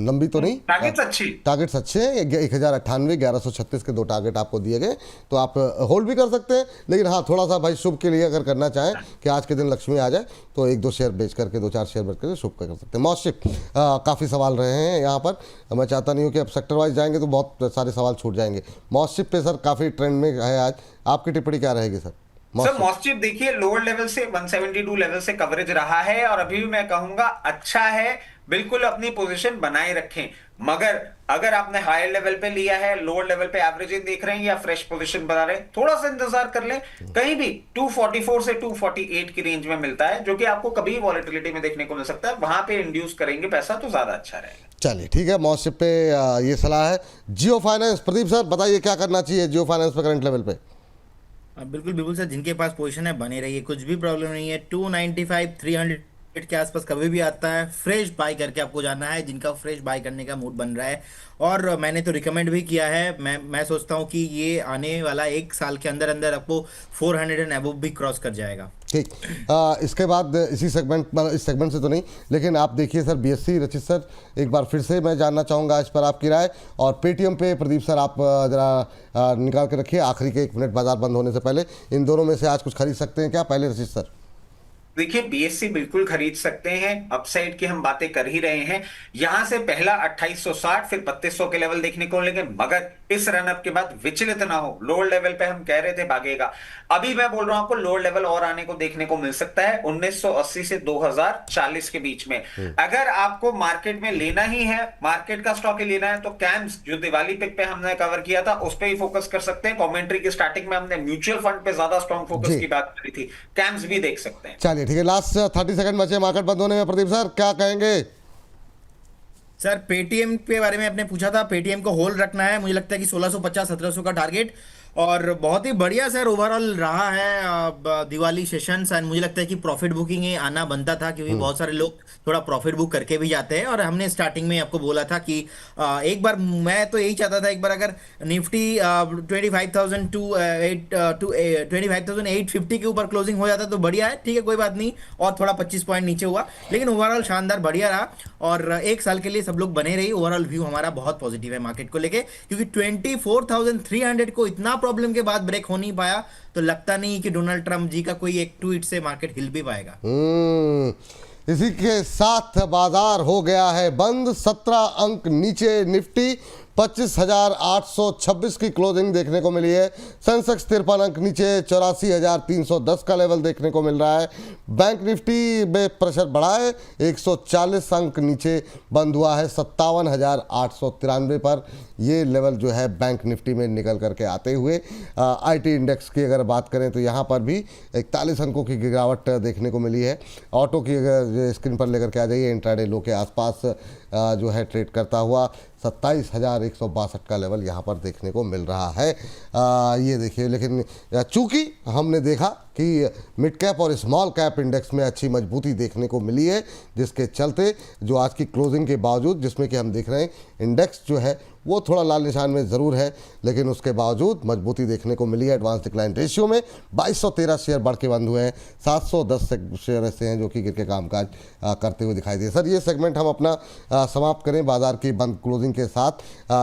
लंबी तो नहीं, टारगेट्स अच्छे हैं। 1098, 1136 के 2 टारगेट आपको दिए गए, तो आप होल्ड भी कर सकते हैं। लेकिन हाँ, थोड़ा सा भाई शुभ के लिए अगर करना चाहें कि आज के दिन लक्ष्मी आ जाए, तो 1-2 शेयर बेच करके 2-4 शेयर बेच करके शुभ कर सकते हैं। मॉसशिप काफ़ी सवाल रहे हैं यहाँ पर, मैं चाहता नहीं हूँ कि अब सेक्टर वाइज जाएंगे तो बहुत सारे सवाल छूट जाएंगे। मॉसशिप पे सर काफ़ी ट्रेंड में है आज, आपकी टिप्पणी क्या रहेगी सर? सर मॉसशिप देखिए लोअर लेवल से 172 लेवल से कवरेज रहा है और अभी भी मैं कहूंगा अच्छा है, बिल्कुल अपनी पोजीशन बनाए रखें। मगर अगर आपने हायर लेवल पे लिया है, लोअर लेवल पे एवरेजिंग देख रहे हैं या फ्रेश पोजीशन बना रहे हैं, थोड़ा सा इंतजार कर लें। कहीं भी 244 से 248 की रेंज में मिलता है, जो कि आपको कभी वॉलेटिलिटी में देखने को मिल सकता है, वहां पे इंड्यूस करेंगे पैसा तो ज्यादा अच्छा रहेगा। चलिए ठीक है, मॉसशिप पे ये सलाह है। जियो फाइनेंस, प्रदीप सर बताइए क्या करना चाहिए जियो फाइनेंस पे करंट लेवल पे? बिल्कुल बिल्कुल सर, जिनके पास पोजीशन है बने रहिए, कुछ भी प्रॉब्लम नहीं है। 295 300 के आसपास कभी भी आता है, फ्रेश बाय करके आपको जाना है, जिनका फ्रेश बाय करने का मूड बन रहा है। और मैंने तो रिकमेंड भी किया है, मैं सोचता हूँ कि ये आने वाला 1 साल के अंदर अंदर आपको 400 एंड अबव भी क्रॉस कर जाएगा। ठीक, इसके बाद इसी सेगमेंट, इस सेगमेंट से तो नहीं, लेकिन आप देखिए सर बीएससी, रचित सर एक बार फिर से मैं जानना चाहूँगा इस पर आपकी राय। और पेटीएम पे प्रदीप सर आप ज़रा निकाल के रखिए, आखिरी के 1 मिनट बाजार बंद होने से पहले इन दोनों में से आज कुछ खरीद सकते हैं क्या? पहले रचित सर। देखिए बीएससी बिल्कुल खरीद सकते हैं, अपसाइड की हम बातें कर ही रहे हैं। यहां से पहला 2860 फिर 3200 के लेवल देखने को मिलेंगे, मगर इस रनअप के बाद विचलित ना हो। लोअर लेवल पे हम कह रहे थे भागेगा, अभी मैं बोल रहा हूं आपको लोअर लेवल और आने को देखने को मिल सकता है 1980 से 2040 के बीच में। अगर आपको मार्केट में लेना ही है, मार्केट का स्टॉक ही लेना है, तो कैम्स जो दिवाली पिक पे हमने कवर किया था उस पर ही फोकस कर सकते हैं। कॉमेंट्री की स्टार्टिंग में हमने म्यूचुअल फंड पे ज्यादा स्ट्रॉन्ग फोकस की बात करी थी, कैम्स भी देख सकते हैं। चलिए ठीक है, लास्ट 30 सेकंड बचे मार्केट बंद होने में, प्रदीप सर क्या कहेंगे? सर पेटीएम के बारे में आपने पूछा था, पेटीएम को होल्ड रखना है, मुझे लगता है कि 1650-1700 का टारगेट, और बहुत ही बढ़िया सर ओवरऑल रहा है दिवाली सेशंस। एंड मुझे लगता है कि प्रॉफिट बुकिंग ही आना बनता था, क्योंकि बहुत सारे लोग थोड़ा प्रॉफिट बुक करके भी जाते हैं। और हमने स्टार्टिंग में आपको बोला था कि एक बार मैं तो यही चाहता था, एक बार अगर निफ्टी 25,850 के ऊपर क्लोजिंग हो जाता तो बढ़िया है, ठीक है कोई बात नहीं, और थोड़ा 25 पॉइंट नीचे हुआ, लेकिन ओवरऑल शानदार बढ़िया रहा। और 1 साल के लिए सब लोग बने रही, ओवरऑल व्यू हमारा बहुत पॉजिटिव है मार्केट को लेके, क्योंकि 24,300 को इतना प्रॉब्लम के बाद ब्रेक हो नहीं पाया, तो लगता नहीं कि डोनाल्ड ट्रंप जी का कोई एक ट्वीट से मार्केट हिल भी पाएगा। इसी के साथ बाजार हो गया है बंद, 17 अंक नीचे निफ्टी 25,826 की क्लोजिंग देखने को मिली है। सेंसेक्स 53 अंक नीचे 84,310 का लेवल देखने को मिल रहा है। बैंक निफ्टी में प्रेशर बढ़ा है, 140 अंक नीचे बंद हुआ है 57,893 पर। ये लेवल जो है बैंक निफ्टी में निकल करके आते हुए आईटी इंडेक्स की अगर बात करें तो यहाँ पर भी 41 अंकों की गिरावट देखने को मिली है। ऑटो की अगर स्क्रीन पर लेकर के आ जाइए, इंट्राडे लो के आसपास जो है ट्रेड करता हुआ 27,162 का लेवल यहाँ पर देखने को मिल रहा है। ये देखिए, लेकिन चूंकि हमने देखा कि मिड कैप और स्मॉल कैप इंडेक्स में अच्छी मजबूती देखने को मिली है, जिसके चलते जो आज की क्लोजिंग के बावजूद, जिसमें कि हम देख रहे हैं इंडेक्स जो है वो थोड़ा लाल निशान में ज़रूर है, लेकिन उसके बावजूद मजबूती देखने को मिली है। एडवांस डिक्लाइन रेशियो में 2213 शेयर बढ़ के बंद हुए हैं, 710 शेयर ऐसे हैं जो कि गिर के कामकाज करते हुए दिखाई दिए। सर, ये सेगमेंट हम अपना समाप्त करें बाजार की बंद क्लोजिंग के साथ,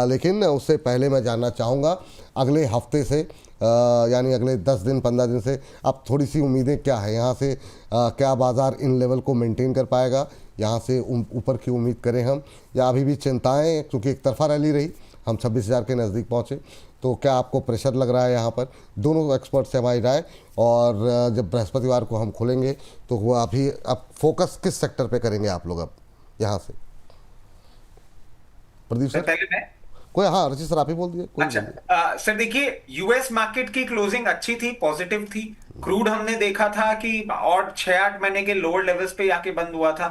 लेकिन उससे पहले मैं जानना चाहूँगा अगले हफ्ते से यानी अगले 10 दिन 15 दिन से अब थोड़ी सी उम्मीदें क्या है यहाँ से? क्या बाज़ार इन लेवल को मेंटेन कर पाएगा? यहाँ से ऊपर की उम्मीद करें हम, या अभी भी चिंताएं, क्योंकि एक तरफा रैली रही, हम 26,000 के नज़दीक पहुँचे, तो क्या आपको प्रेशर लग रहा है यहाँ पर? दोनों एक्सपर्ट से हमारी राय। और जब बृहस्पतिवार को हम खोलेंगे तो वो अभी अब फोकस किस सेक्टर पे करेंगे आप लोग अब यहाँ से? प्रदीप सर, पहले मैं कोई? हाँ, रचित सर आप ही बोल दिए, कोई अच्छा बोलिए। सर, देखिए यूएस मार्केट की क्लोजिंग अच्छी थी, पॉजिटिव थी। क्रूड हमने देखा था कि और 6-8 महीने के लोअर लेवल्स पे आके बंद हुआ था।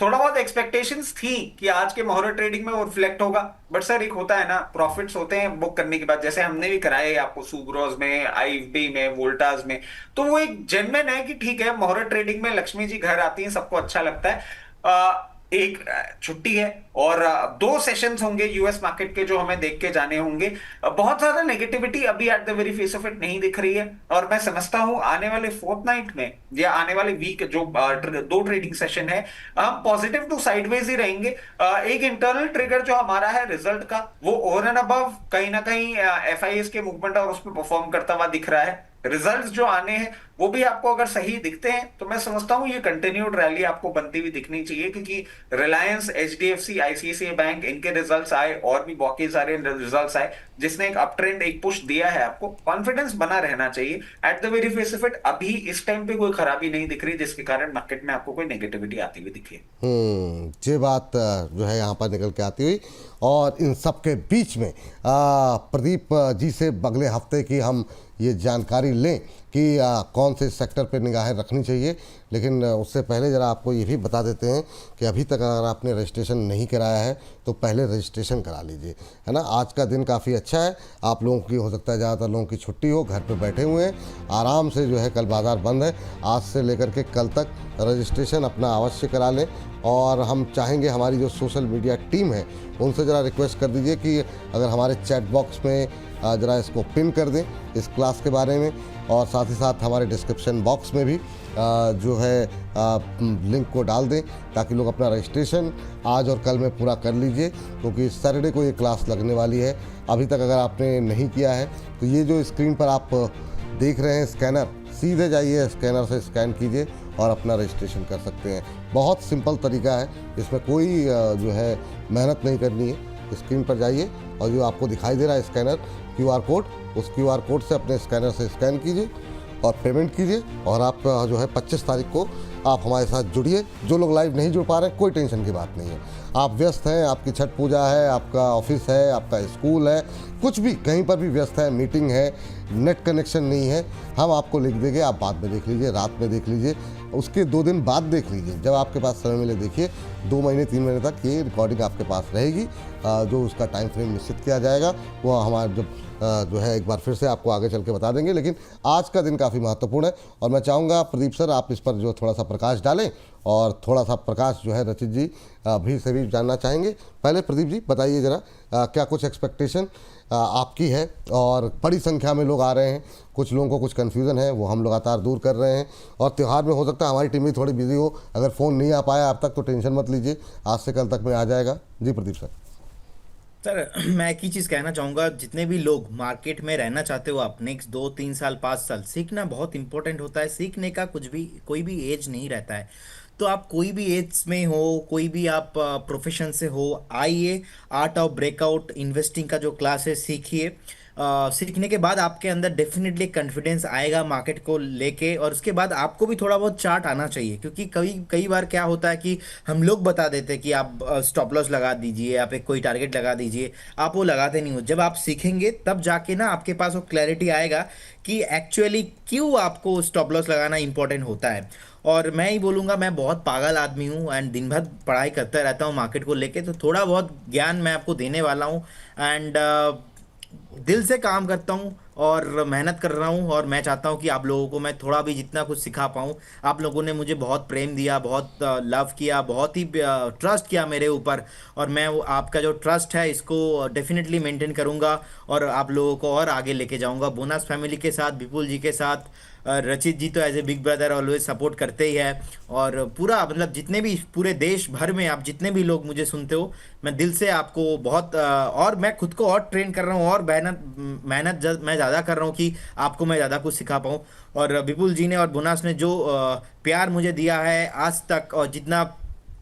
थोड़ा बहुत एक्सपेक्टेशंस थी कि आज के मोहर ट्रेडिंग में वो रिफ्लेक्ट होगा, बट सर एक होता है ना, प्रॉफिट्स होते हैं बुक करने के बाद, जैसे हमने भी कराए आपको सुब्रोज में, आईएफबी में, वोल्टास में, तो वो एक जेन्युइन है कि ठीक है मोहर ट्रेडिंग में लक्ष्मी जी घर आती है, सबको अच्छा लगता है। एक छुट्टी है और 2 सेशंस होंगे यूएस मार्केट के जो हमें देख के जाने होंगे। बहुत ज्यादा नेगेटिविटी अभी at the very face of it नहीं दिख रही है, और मैं समझता हूं आने वाले फोर्टनाइट में या आने वाले वीक जो 2 ट्रेडिंग सेशन है, हम पॉजिटिव टू साइडवेज ही रहेंगे। एक इंटरनल ट्रिगर जो हमारा है रिजल्ट का, वो ओवर एंड अबव कहीं ना कहीं एफआईएस के मूवमेंट और उस पर परफॉर्म करता हुआ दिख रहा है। रिजल्ट्स जो आने हैं वो भी आपको अगर सही दिखते हैं तो मैं समझता हूं ये कंटिन्यूड रैली आपको बनती हुई दिखनी चाहिए, क्योंकि रिलायंस, एचडीएफसी, आईसीआईसीआई बैंक, इनके रिजल्ट्स आए और भी बाकी सारे रिजल्ट्स आए जिसने एक अप ट्रेंड, एक पुश दिया है। आपको कॉन्फिडेंस बना रहना चाहिए। At the very face of it अभी इस टाइम पे कोई खराबी नहीं दिख रही जिसके कारण मार्केट में आपको कोई नेगेटिविटी आती हुई दिखे। ये बात जो है यहाँ पर निकल के आती हुई, और इन सब के बीच में प्रदीप जी से अगले हफ्ते की हम ये जानकारी लें कि कौन से सेक्टर पे निगाहें रखनी चाहिए। लेकिन उससे पहले ज़रा आपको ये भी बता देते हैं कि अभी तक अगर आपने रजिस्ट्रेशन नहीं कराया है तो पहले रजिस्ट्रेशन करा लीजिए, है ना। आज का दिन काफ़ी अच्छा है, आप लोगों की हो सकता है ज़्यादातर लोगों की छुट्टी हो, घर पे बैठे हुए हैं आराम से, जो है कल बाज़ार बंद है, आज से लेकर के कल तक रजिस्ट्रेशन अपना अवश्य करा लें। और हम चाहेंगे हमारी जो सोशल मीडिया टीम है उनसे ज़रा रिक्वेस्ट कर दीजिए कि अगर हमारे चैट बॉक्स में ज़रा इसको पिन कर दें इस क्लास के बारे में, और साथ ही साथ हमारे डिस्क्रिप्शन बॉक्स में भी जो है लिंक को डाल दें, ताकि लोग अपना रजिस्ट्रेशन आज और कल में पूरा कर लीजिए, क्योंकि सैटरडे को ये क्लास लगने वाली है। अभी तक अगर आपने नहीं किया है तो ये जो स्क्रीन पर आप देख रहे हैं स्कैनर, सीधे जाइए स्कैनर से स्कैन कीजिए और अपना रजिस्ट्रेशन कर सकते हैं। बहुत सिंपल तरीका है, इसमें कोई जो है मेहनत नहीं करनी है। स्क्रीन पर जाइए और जो आपको दिखाई दे रहा है स्कैनर, क्यूआर कोड, उस क्यूआर कोड से अपने स्कैनर से स्कैन कीजिए और पेमेंट कीजिए, और आप जो है 25 तारीख को आप हमारे साथ जुड़िए। जो लोग लाइव नहीं जुड़ पा रहे हैं, कोई टेंशन की बात नहीं है। आप व्यस्त हैं, आपकी छठ पूजा है, आपका ऑफिस है, आपका स्कूल है, कुछ भी कहीं पर भी व्यस्त है, मीटिंग है, नेट कनेक्शन नहीं है, हम आपको लिख देंगे, आप बाद में देख लीजिए, रात में देख लीजिए, उसके 2 दिन बाद देख लीजिए, जब आपके पास समय मिले देखिए। 2 महीने 3 महीने तक ये रिकॉर्डिंग आपके पास रहेगी। जो उसका टाइम फ्रेम निश्चित किया जाएगा वो हमारा जब जो है एक बार फिर से आपको आगे चल के बता देंगे। लेकिन आज का दिन काफ़ी महत्वपूर्ण है, और मैं चाहूँगा प्रदीप सर आप इस पर जो थोड़ा सा प्रकाश डालें, और थोड़ा सा प्रकाश जो है रचित जी भी से भी जानना चाहेंगे। पहले प्रदीप जी बताइए ज़रा, क्या कुछ एक्सपेक्टेशन आपकी है? और बड़ी संख्या में लोग आ रहे हैं, कुछ लोगों को कुछ कन्फ्यूज़न है, वो हम लगातार दूर कर रहे हैं, और त्यौहार में हो सकता है हमारी टीम भी थोड़ी बिजी हो। अगर फ़ोन नहीं आ पाया अब तक तो टेंशन मत लीजिए, आज से कल तक में आ जाएगा। जी प्रदीप सर। सर मैं एक ही चीज़ कहना चाहूँगा, जितने भी लोग मार्केट में रहना चाहते हो आप नेक्स्ट 2-3 साल 5 साल, सीखना बहुत इंपॉर्टेंट होता है। सीखने का कुछ भी कोई भी एज नहीं रहता है। तो आप कोई भी एज में हो, कोई भी आप प्रोफेशन से हो, आइए, आर्ट ऑफ ब्रेकआउट इन्वेस्टिंग का जो क्लास है सीखिए। सीखने के बाद आपके अंदर डेफिनेटली कॉन्फिडेंस आएगा मार्केट को लेके, और उसके बाद आपको भी थोड़ा बहुत चार्ट आना चाहिए, क्योंकि कई कई बार क्या होता है कि हम लोग बता देते हैं कि आप स्टॉप लॉस लगा दीजिए, आप एक कोई टारगेट लगा दीजिए, आप वो लगाते नहीं हो। जब आप सीखेंगे तब जाके ना आपके पास वो क्लैरिटी आएगा कि एक्चुअली क्यों आपको स्टॉप लॉस लगाना इंपॉर्टेंट होता है। और मैं ही बोलूँगा, मैं बहुत पागल आदमी हूँ एंड दिन भर पढ़ाई करता रहता हूँ मार्केट को लेके, तो थोड़ा बहुत ज्ञान मैं आपको देने वाला हूँ। एंड दिल से काम करता हूँ और मेहनत कर रहा हूँ, और मैं चाहता हूँ कि आप लोगों को मैं थोड़ा भी जितना कुछ सिखा पाऊँ। आप लोगों ने मुझे बहुत प्रेम दिया, बहुत लव किया, बहुत ही ट्रस्ट किया मेरे ऊपर, और मैं वो आपका जो ट्रस्ट है इसको डेफिनेटली मेंटेन करूँगा और आप लोगों को और आगे लेके जाऊँगा। बोनस फैमिली के साथ, विपुल जी के साथ, रचित जी तो as a big brother always support करते ही है, और पूरा मतलब जितने भी पूरे देश भर में आप जितने भी लोग मुझे सुनते हो, मैं दिल से आपको बहुत और मैं खुद को और ट्रेन कर रहा हूँ, और मेहनत मेहनत मैं ज़्यादा कर रहा हूँ कि आपको मैं ज़्यादा कुछ सिखा पाऊँ। और विपुल जी ने और बोनास ने जो प्यार मुझे दिया है आज तक, और जितना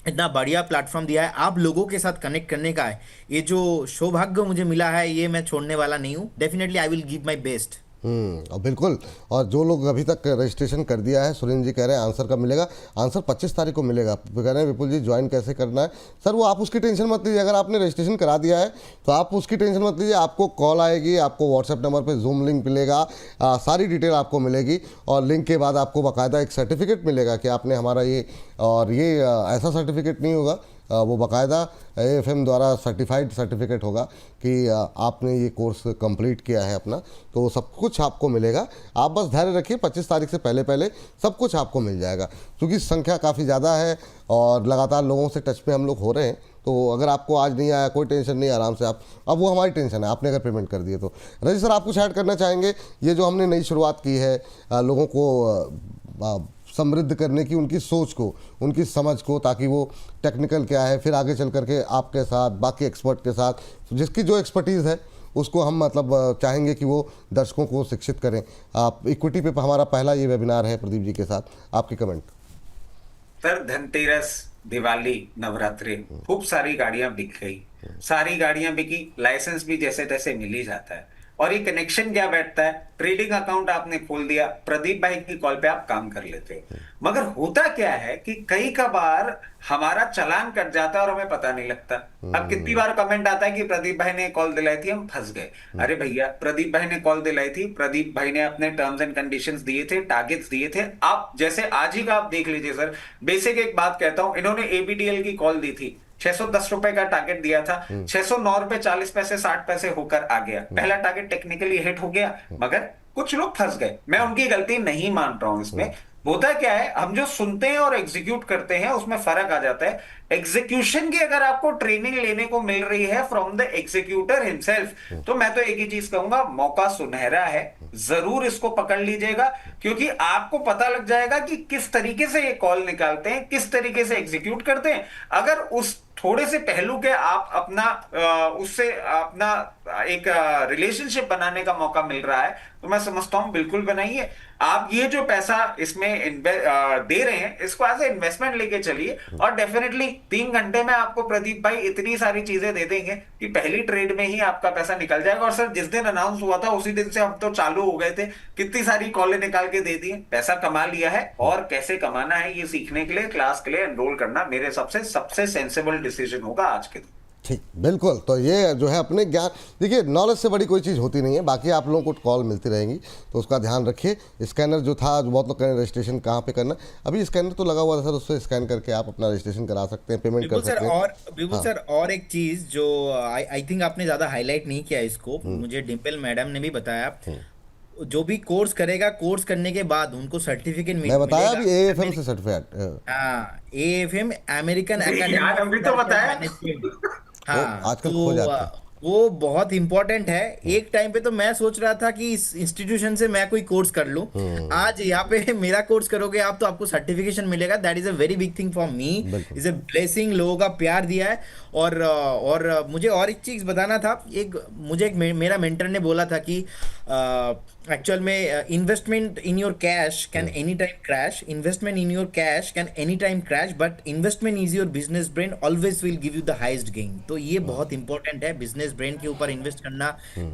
इतना बढ़िया प्लेटफॉर्म दिया है आप लोगों के साथ कनेक्ट करने का है, ये जो सौभाग्य मुझे मिला है, ये मैं छोड़ने वाला नहीं हूँ। Definitely I will give my best. और बिल्कुल। और जो लोग अभी तक रजिस्ट्रेशन कर दिया है, सुरेंद्र जी कह रहे हैं आंसर कब मिलेगा? आंसर 25 तारीख को मिलेगा। कह रहे हैं विपुल जी ज्वाइन कैसे करना है? सर वो आप उसकी टेंशन मत लीजिए, अगर आपने रजिस्ट्रेशन करा दिया है तो आप उसकी टेंशन मत लीजिए। आपको कॉल आएगी, आपको व्हाट्सएप नंबर पे जूम लिंक मिलेगा, सारी डिटेल आपको मिलेगी, और लिंक के बाद आपको बाकायदा एक सर्टिफिकेट मिलेगा कि आपने हमारा ये, और ये ऐसा सर्टिफिकेट नहीं होगा, वो बाकायदा AFM द्वारा सर्टिफाइड सर्टिफिकेट होगा कि आपने ये कोर्स कंप्लीट किया है अपना, तो सब कुछ आपको मिलेगा। आप बस धैर्य रखिए, 25 तारीख से पहले पहले सब कुछ आपको मिल जाएगा, क्योंकि संख्या काफ़ी ज़्यादा है और लगातार लोगों से टच में हम लोग हो रहे हैं। तो अगर आपको आज नहीं आया, कोई टेंशन नहीं, आराम से आप, अब वो हमारी टेंशन है, आपने अगर पेमेंट कर दिए तो। रजी सर, आप कुछ ऐड करना चाहेंगे? ये जो हमने नई शुरुआत की है, लोगों को समृद्ध करने की, उनकी सोच को, उनकी समझ को, ताकि वो टेक्निकल क्या है, फिर आगे चल करके आपके साथ, बाकी एक्सपर्ट के साथ, जिसकी जो एक्सपर्टीज़ है उसको हम मतलब चाहेंगे कि वो दर्शकों को शिक्षित करें। आप इक्विटी पे हमारा पहला ये वेबिनार है प्रदीप जी के साथ, आपके कमेंट। सर, धनतेरस, दिवाली, नवरात्रि, खूब सारी गाड़ियां बिक गई, सारी गाड़ियां बिकी, लाइसेंस भी जैसे तैसे मिल ही जाता है। और ये कनेक्शन क्या बैठता है? ट्रेडिंग अकाउंट आपने खोल दिया, प्रदीप भाई की कॉल पे आप काम कर लेते हो। मगर होता क्या है कि कई का बार हमारा चालान कट जाता है और हमें पता नहीं लगता। अब कितनी बार कमेंट आता है कि प्रदीप भाई ने कॉल दिलाई थी, हम फंस गए। अरे भैया, प्रदीप भाई ने कॉल दिलाई थी, प्रदीप भाई ने अपने टर्म्स एंड कंडीशंस दिए थे, टारगेट्स दिए थे। आप जैसे आज ही का आप देख लीजिए सर, बेसिक एक बात कहता हूं, इन्होंने ABTL की कॉल दी थी, 610 रुपए का टारगेट दिया था, 609 रुपए 40 पैसे 60 पैसे होकर आ गया। पहला टारगेट टेक्निकली हिट हो गया, मगर कुछ लोग फंस गए। मैं उनकी गलती नहीं मान रहा हूं इसमें। होता क्या है, हम जो सुनते हैं और एग्जीक्यूट करते हैं उसमें फर्क आ जाता है। एग्जीक्यूशन की अगर आपको ट्रेनिंग लेने को मिल रही है फ्रॉम द एग्जीक्यूटर हिमसेल्फ, तो मैं तो एक ही चीज कहूंगा, मौका सुनहरा है, जरूर इसको पकड़ लीजिएगा, क्योंकि आपको पता लग जाएगा कि किस तरीके से ये कॉल निकालते हैं, किस तरीके से एग्जीक्यूट करते हैं। अगर उस थोड़े से पहलू के आप अपना उससे अपना एक रिलेशनशिप बनाने का मौका मिल रहा है, तो मैं समझता हूं बिल्कुल बनाइए। आप ये जो पैसा इसमें दे रहे हैं, इसको एज ए इन्वेस्टमेंट लेके चलिए, और डेफिनेटली 3 घंटे में आपको प्रदीप भाई इतनी सारी चीजें दे देंगे कि पहली ट्रेड में ही आपका पैसा निकल जाएगा। और सर, जिस दिन अनाउंस हुआ था उसी दिन से हम तो चालू हो गए थे, कितनी सारी कॉलें निकाल के दे दी, पैसा कमा लिया है। और कैसे कमाना है ये सीखने के लिए, क्लास के लिए एनरोल करना मेरे सबसे सेंसिबल डिसीजन होगा आज के दिन। ठीक, बिल्कुल। तो ये जो है अपने ज्ञान, देखिए नॉलेज से बड़ी कोई चीज़ होती नहीं है, बाकी आप लोगों को कॉल मिलती रहेंगी, तो उसका ध्यान रखिए। स्कैनर जो था, जो बहुत लोग कह रहे हैं रजिस्ट्रेशन कहाँ पे करना, अभी स्कैनर तो लगा हुआ था सर, उससे स्कैन करके आप अपना रजिस्ट्रेशन करा सकते हैं, पेमेंट कर सकते हैं। और विपुल हाँ। सर, और एक चीज जो आई थिंक आपने ज्यादा हाईलाइट नहीं किया इसको, मुझे डिम्पल मैडम ने भी बताया, जो भी कोर्स करेगा, कोर्स करने के बाद उनको सर्टिफिकेट मैं बताया अभी AFM से सर्टिफिकेट। हाँ, AFM, अमेरिकन नहीं एकेडमी यार, ऑफ अभी तो बताया। मैनेजमेंट। हाँ, आजकल तो खो जाते हैं। वो बहुत इंपॉर्टेंट है। एक टाइम पे तो मैं सोच रहा था कि इस इंस्टीट्यूशन से मैं कोई कोर्स कर लूं, आज यहाँ पे मेरा कोर्स करोगे आप तो आपको सर्टिफिकेशन मिलेगा। That is a very big thing for me, is a blessing. लोगों का प्यार दिया है। और मुझे और एक चीज बताना था, मुझे एक मेरा मेंटर ने बोला था कि एक्चुअल में investment in your cash can any time crash, investment in your cash can any time crash, but investment is your business brain always will give you the highest gain. तो ये बहुत important है, business brain के ऊपर invest करना,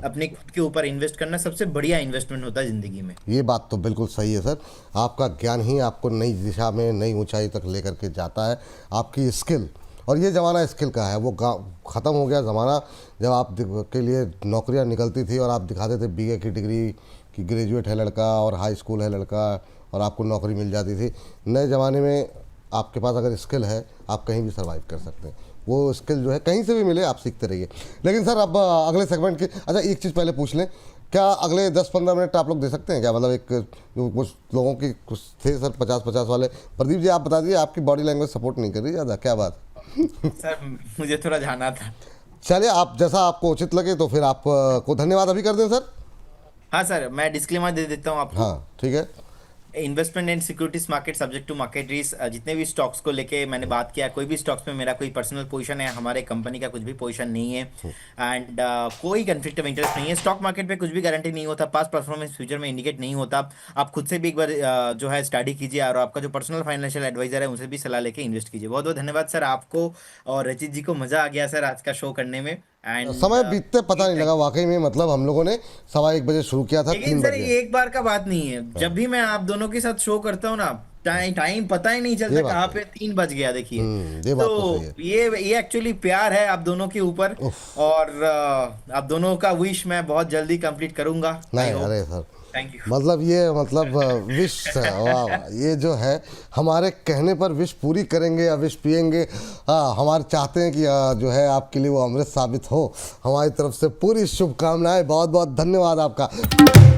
अपने खुद के ऊपर इन्वेस्ट करना सबसे बढ़िया इन्वेस्टमेंट होता है जिंदगी में। ये बात तो बिल्कुल सही है सर। आपका ज्ञान ही आपको नई दिशा में, नई ऊंचाई तक लेकर के जाता है। आपकी स्किल, और ये ज़माना स्किल का है, वो ख़त्म हो गया ज़माना जब आप के लिए नौकरियां निकलती थी और आप दिखाते थे बीए की डिग्री कि ग्रेजुएट है लड़का और हाई स्कूल है लड़का और आपको नौकरी मिल जाती थी। नए ज़माने में आपके पास अगर स्किल है, आप कहीं भी सर्वाइव कर सकते हैं। वो स्किल जो है कहीं से भी मिले, आप सीखते रहिए। लेकिन सर अब अगले सेगमेंट की, अच्छा एक चीज़ पहले पूछ लें, क्या अगले 10-15 मिनट आप लोग दे सकते हैं क्या? मतलब एक जो कुछ लोगों की कुछ थे सर 50-50 वाले। प्रदीप जी आप बता दीजिए, आपकी बॉडी लैंग्वेज सपोर्ट नहीं कर रही ज़्यादा, क्या बात? सर मुझे थोड़ा जाना था। चलिए, आप जैसा आपको उचित लगे तो फिर आप को धन्यवाद अभी कर दें सर। हाँ सर, मैं डिस्क्लेमर दे देता हूँ आपको। हाँ ठीक है। Investment and securities market subject to market risk. जितने भी स्टॉक्स को लेके मैंने बात किया, कोई भी स्टॉक्स में मेरा कोई पर्सनल पोजीशन है, हमारे कंपनी का कुछ भी पोजीशन नहीं है, एंड कोई कंफ्लिक्ट ऑफ इंटरेस्ट नहीं है। स्टॉक मार्केट पे कुछ भी गारंटी नहीं होता, पास्ट परफॉर्मेंस फ्यूचर में इंडिकेट नहीं होता। आप खुद से भी एक बार जो है स्टडी कीजिए और आपका जो पर्सनल फाइनेंशियल एडवाइजर है उनसे भी सलाह लेके इन्वेस्ट कीजिए। बहुत बहुत धन्यवाद सर आपको और रचित जी को, मजा आ गया सर आज का शो करने में। एंड समय बीतते पता नहीं लगा वाकई में। मतलब हम लोगों ने 1:15 बजे शुरू किया था, 3 लेकिन सर बजे। ये एक बार का बात नहीं है, जब भी मैं आप दोनों के साथ शो करता हूँ ना, टाइम पता ही नहीं ये चलता बात कहाँ तो पे 3 बज गया। देखिए ये बात तो सही है। तो ये एक्चुअली प्यार है आप दोनों के ऊपर, और आप दोनों का विश मैं बहुत जल्दी कंप्लीट करूंगा। नहीं अरे सर, थैंक यू। मतलब ये मतलब विश है, वाह वाह। ये जो है हमारे कहने पर विश पूरी करेंगे या विश पिएंगे, हमारे चाहते हैं कि जो है आपके लिए वो अमृत साबित हो। हमारी तरफ से पूरी शुभकामनाएं, बहुत बहुत धन्यवाद आपका।